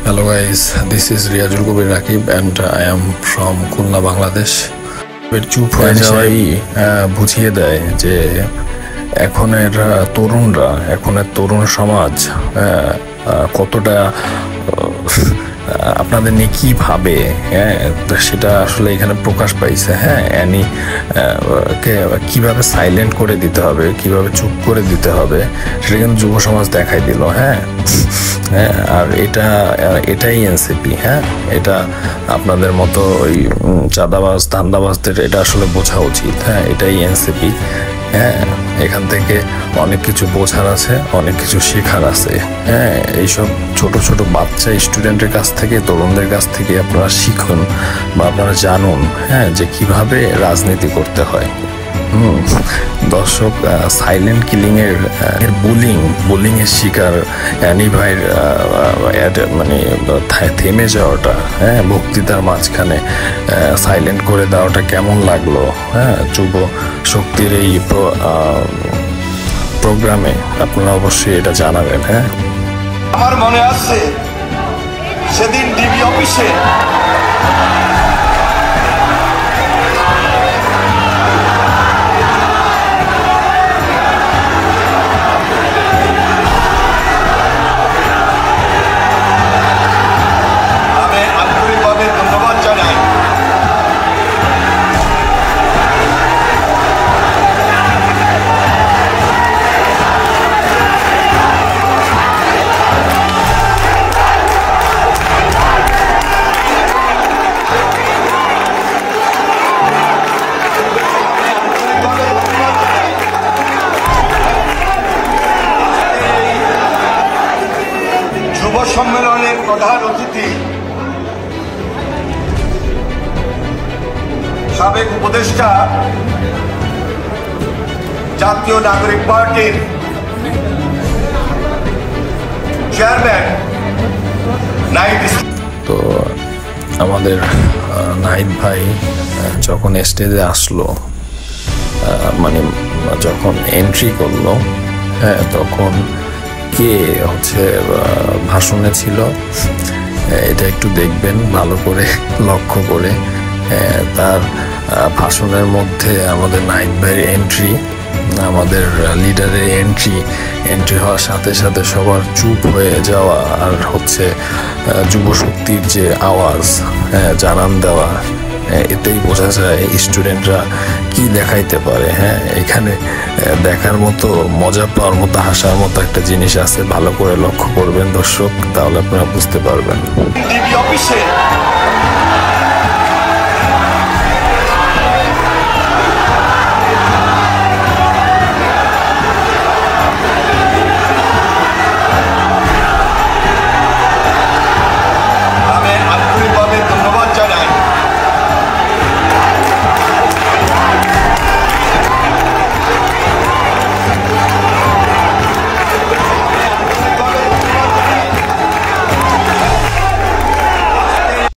Hello guys, this is Riyazul Kabir Rakib and I am from Khulna, Bangladesh. চুপ হয়ে যাওয়াই বুঝিয়ে দেয় যে এখনের তরুণরা, এখনের তরুণ সমাজ কতটা আপনাদের নিয়ে কি ভাবে, সেটা আসলে এখানে প্রকাশ পাইছে। অ্যানি কিভাবে সাইলেন্ট করে দিতে হবে, কিভাবে চুপ করে দিতে হবে, সেটা কিন্তু যুব সমাজ দেখাই দিল। আর এটাই এনসিপি। এটা আপনাদের মতো ওই চাঁদাবাজ ধান্দাবাজদের এটা আসলে বোঝা উচিত। এটাই এনসিপি। এখান থেকে অনেক কিছু বোঝার আছে, অনেক কিছু শেখার আছে। এইসব ছোট ছোট বাচ্চা স্টুডেন্টের কাছ থেকে, তরুণদের কাছ থেকে আপনারা শিখুন বা আপনারা জানুন যে কিভাবে রাজনীতি করতে হয়। দর্শক, সাইলেন্ট কিলিং এর বুলিং এর শিকার অ্যানি ভাইয়ের মানে থেমে যাওয়াটা, বক্তৃতার মাঝখানে সাইলেন্ট করে দেওয়াটা কেমন লাগলো? যুব শক্তির এই প্রোগ্রামে আপনারা অবশ্যই এটা জানাবেন। আমার মনে আছে সেদিন ডিবি অফিসে সম্মেলনের প্রধান অতিথি সাবেক উপদেষ্টা জাতীয় নাগরিক পার্টির চেয়ারম্যান নাহিদ। তো আমাদের নাহিদ ভাই যখন স্টেজে আসলো, মানে যখন এন্ট্রি করলো, তখন কে ভাষণে ছিল এটা একটু দেখবেন ভালো করে লক্ষ্য করে। তার ভাষণের মধ্যে আমাদের নাহিদ ভাইয়ের এন্ট্রি, আমাদের লিডারের এন্ট্রি হওয়ার সাথে সাথে সবার চুপ হয়ে যাওয়া, আর যুব শক্তির যে আওয়াজ, জানান দেওয়া, এতেই বোঝা যায় স্টুডেন্টরা কি দেখাইতে পারে। এখানে দেখার মতো, মজা পাওয়ার মতো, হাসার মতো একটা জিনিস আছে। ভালো করে লক্ষ্য করবেন দর্শক, তাহলে আপনারা বুঝতে পারবেন। ডিবি অফিসে